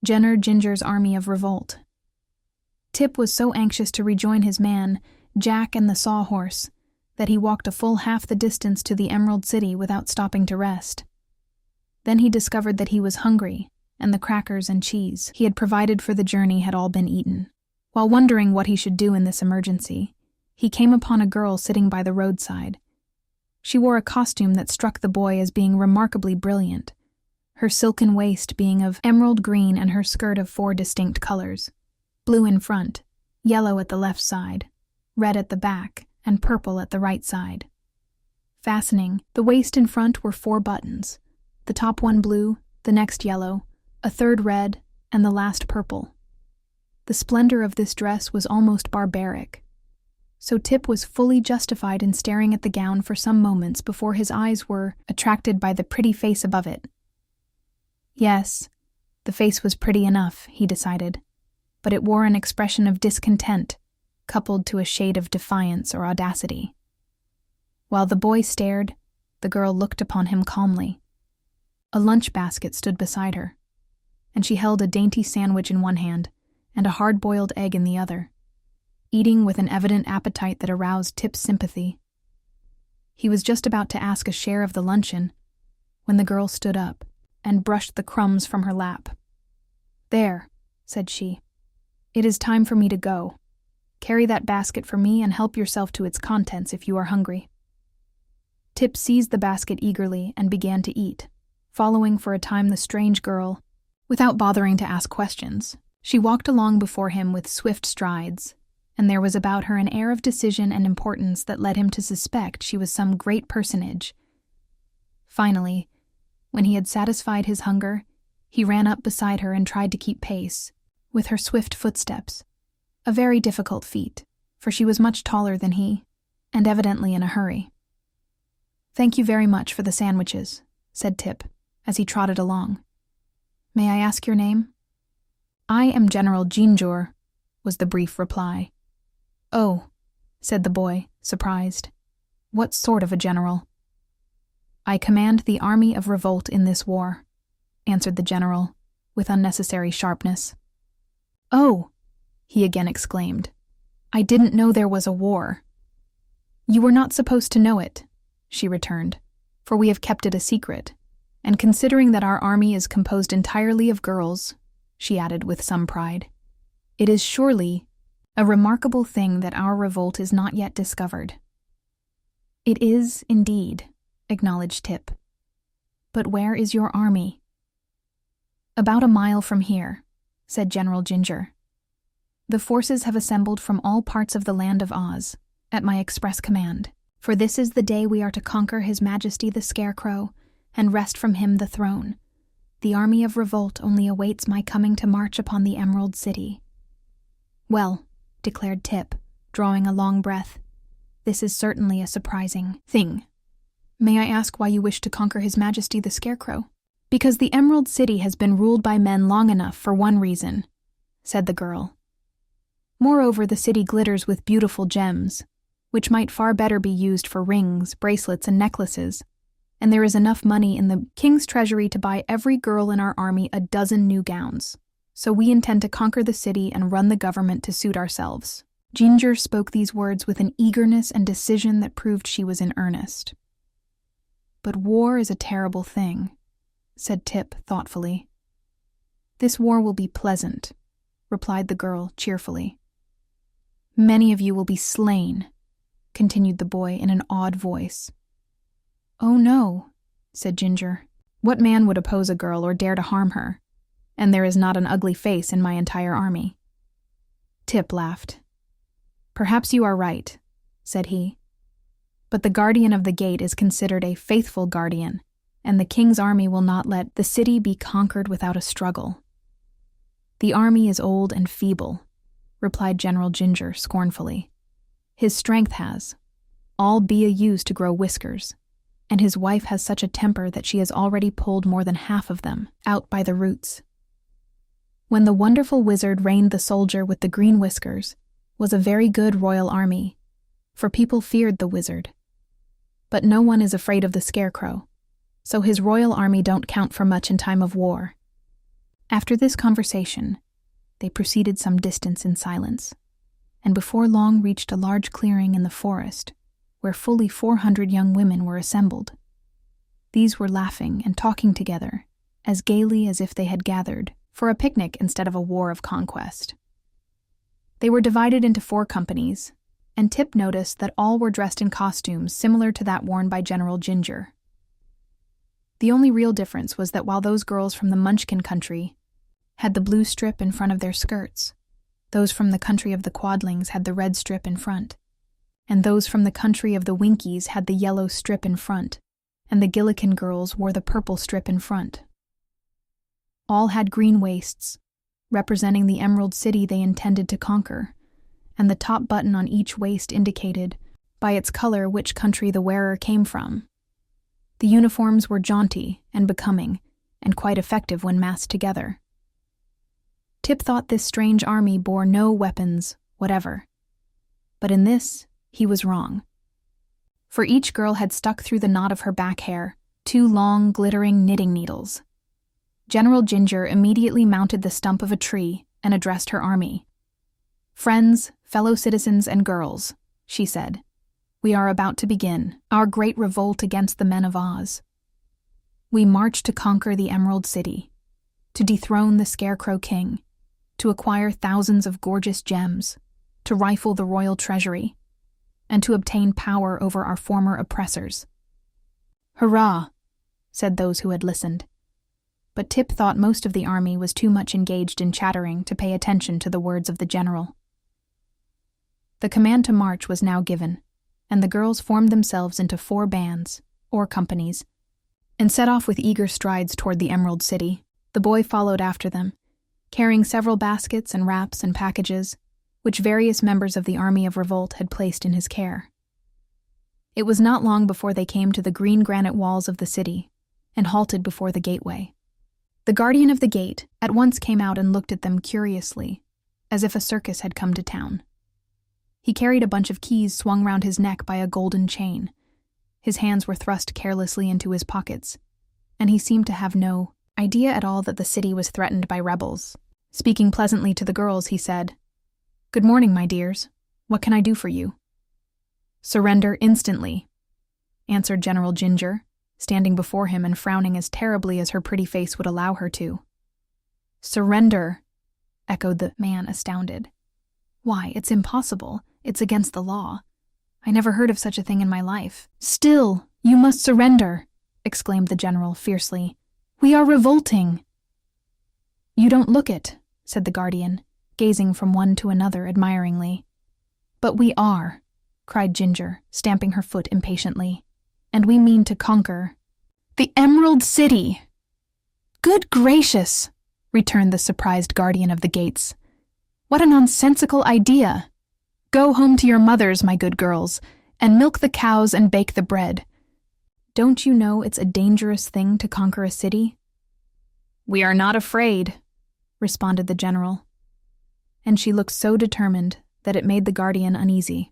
Jinjur's army of revolt. Tip was so anxious to rejoin his man, Jack and the Sawhorse, that he walked a full half the distance to the Emerald City without stopping to rest. Then he discovered that he was hungry, and the crackers and cheese he had provided for the journey had all been eaten. While wondering what he should do in this emergency, he came upon a girl sitting by the roadside. She wore a costume that struck the boy as being remarkably brilliant, her silken waist being of emerald green and her skirt of 4 distinct colors: blue in front, yellow at the left side, red at the back, and purple at the right side. Fastening the waist in front were 4 buttons, the top one blue, the next yellow, a third red, and the last purple. The splendor of this dress was almost barbaric, so Tip was fully justified in staring at the gown for some moments before his eyes were attracted by the pretty face above it. Yes, the face was pretty enough, he decided, but it wore an expression of discontent, coupled to a shade of defiance or audacity. While the boy stared, the girl looked upon him calmly. A lunch basket stood beside her, and she held a dainty sandwich in one hand and a hard-boiled egg in the other, eating with an evident appetite that aroused Tip's sympathy. He was just about to ask a share of the luncheon when the girl stood up and brushed the crumbs from her lap. "There," said she. "It is time for me to go. Carry that basket for me and help yourself to its contents if you are hungry." Tip seized the basket eagerly and began to eat, following for a time the strange girl, without bothering to ask questions. She walked along before him with swift strides, and there was about her an air of decision and importance that led him to suspect she was some great personage. Finally, when he had satisfied his hunger, he ran up beside her and tried to keep pace with her swift footsteps, a very difficult feat, for she was much taller than he, and evidently in a hurry. "Thank you very much for the sandwiches," said Tip, as he trotted along. "May I ask your name?" "I am General Jinjur," was the brief reply. "Oh," said the boy, surprised. "What sort of a general?" "I command the army of revolt in this war," answered the general, with unnecessary sharpness. "Oh," he again exclaimed, "I didn't know there was a war." "You were not supposed to know it," she returned, "for we have kept it a secret, and considering that our army is composed entirely of girls," she added with some pride, "it is surely a remarkable thing that our revolt is not yet discovered." "It is, indeed," acknowledged Tip. "But where is your army?" "About a mile from here," said General Jinjur. "The forces have assembled from all parts of the land of Oz, at my express command, for this is the day we are to conquer His Majesty the Scarecrow and wrest from him the throne. The army of revolt only awaits my coming to march upon the Emerald City." "Well," declared Tip, drawing a long breath, "this is certainly a surprising thing. May I ask why you wish to conquer His Majesty the Scarecrow?" "Because the Emerald City has been ruled by men long enough for one reason," said the girl. "Moreover, the city glitters with beautiful gems, which might far better be used for rings, bracelets, and necklaces, and there is enough money in the king's treasury to buy every girl in our army a dozen new gowns. So we intend to conquer the city and run the government to suit ourselves." Jinjur spoke these words with an eagerness and decision that proved she was in earnest. "But war is a terrible thing," said Tip thoughtfully. "This war will be pleasant," replied the girl cheerfully. "Many of you will be slain," continued the boy in an awed voice. "Oh no," said Jinjur. "What man would oppose a girl or dare to harm her? And there is not an ugly face in my entire army." Tip laughed. "Perhaps you are right," said he. "But the guardian of the gate is considered a faithful guardian, and the king's army will not let the city be conquered without a struggle." "The army is old and feeble," replied General Jinjur scornfully. "His strength has all be a use to grow whiskers, and his wife has such a temper that she has already pulled more than half of them out by the roots." When the wonderful wizard reigned, the soldier with the green whiskers was a very good royal army, for people feared the wizard. But no one is afraid of the Scarecrow, so his royal army don't count for much in time of war. After this conversation, they proceeded some distance in silence, and before long reached a large clearing in the forest, where fully 400 young women were assembled. These were laughing and talking together, as gaily as if they had gathered for a picnic instead of a war of conquest. They were divided into 4 companies, and Tip noticed that all were dressed in costumes similar to that worn by General Jinjur. The only real difference was that while those girls from the Munchkin country had the blue strip in front of their skirts, those from the country of the Quadlings had the red strip in front, and those from the country of the Winkies had the yellow strip in front, and the Gillikin girls wore the purple strip in front. All had green waists, representing the Emerald City they intended to conquer, and the top button on each waist indicated, by its color, which country the wearer came from. The uniforms were jaunty and becoming, and quite effective when massed together. Tip thought this strange army bore no weapons whatever, but in this he was wrong. For each girl had stuck through the knot of her back hair 2 long, glittering knitting needles. General Jinjur immediately mounted the stump of a tree and addressed her army. "Friends, fellow citizens, and girls," she said, "we are about to begin our great revolt against the men of Oz. We march to conquer the Emerald City, to dethrone the Scarecrow King, to acquire thousands of gorgeous gems, to rifle the royal treasury, and to obtain power over our former oppressors." "Hurrah," said those who had listened. But Tip thought most of the army was too much engaged in chattering to pay attention to the words of the general. The command to march was now given, and the girls formed themselves into 4 bands, or companies, and set off with eager strides toward the Emerald City. The boy followed after them, carrying several baskets and wraps and packages, which various members of the Army of Revolt had placed in his care. It was not long before they came to the green granite walls of the city, and halted before the gateway. The guardian of the gate at once came out and looked at them curiously, as if a circus had come to town. He carried a bunch of keys swung round his neck by a golden chain. His hands were thrust carelessly into his pockets, and he seemed to have no idea at all that the city was threatened by rebels. Speaking pleasantly to the girls, he said, "Good morning, my dears. What can I do for you?" "Surrender instantly," answered General Jinjur, standing before him and frowning as terribly as her pretty face would allow her to. "Surrender," echoed the man, astounded. "Why, it's impossible. It's against the law. I never heard of such a thing in my life." "Still, you must surrender," exclaimed the general fiercely. "We are revolting." "You don't look it," said the guardian, gazing from one to another admiringly. "But we are," cried Jinjur, stamping her foot impatiently. "And we mean to conquer the Emerald City." "Good gracious," returned the surprised guardian of the gates. "What a nonsensical idea! Go home to your mothers, my good girls, and milk the cows and bake the bread. Don't you know it's a dangerous thing to conquer a city?" "We are not afraid," responded the general. And she looked so determined that it made the guardian uneasy.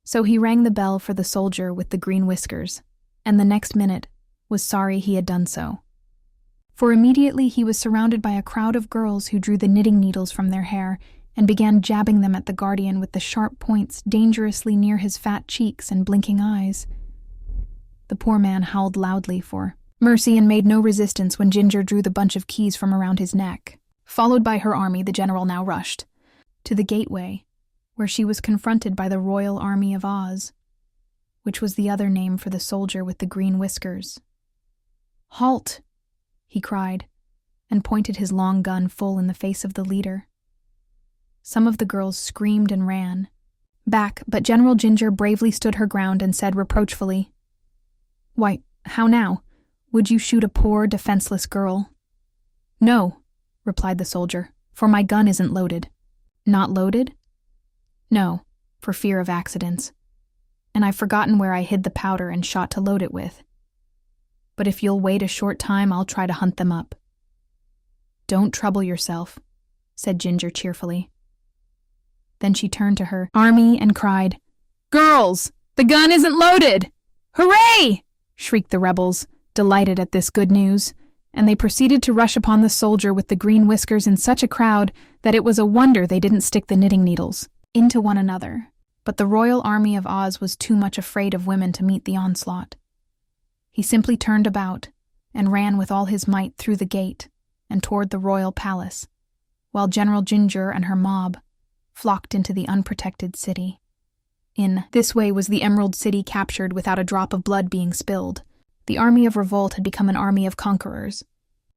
So he rang the bell for the soldier with the green whiskers, and the next minute was sorry he had done so. For immediately he was surrounded by a crowd of girls who drew the knitting needles from their hair and began jabbing them at the guardian with the sharp points dangerously near his fat cheeks and blinking eyes. The poor man howled loudly for mercy and made no resistance when Jinjur drew the bunch of keys from around his neck. Followed by her army, the general now rushed to the gateway, where she was confronted by the Royal Army of Oz, which was the other name for the soldier with the green whiskers. "Halt!" he cried, and pointed his long gun full in the face of the leader. Some of the girls screamed and ran back, but General Jinjur bravely stood her ground and said reproachfully, "Why, how now? Would you shoot a poor, defenseless girl?" "No," replied the soldier, "for my gun isn't loaded." "Not loaded?" "No, for fear of accidents. And I've forgotten where I hid the powder and shot to load it with. But if you'll wait a short time, I'll try to hunt them up." "Don't trouble yourself," said Jinjur cheerfully. Then she turned to her army and cried, "Girls, the gun isn't loaded!" "Hooray!" shrieked the rebels, delighted at this good news. and they proceeded to rush upon the soldier with the green whiskers in such a crowd that it was a wonder they didn't stick the knitting needles into one another. But the royal army of Oz was too much afraid of women to meet the onslaught. He simply turned about and ran with all his might through the gate and toward the royal palace, while General Jinjur and her mob flocked into the unprotected city. In this way was the Emerald City captured without a drop of blood being spilled. The army of Revolt had become an army of conquerors,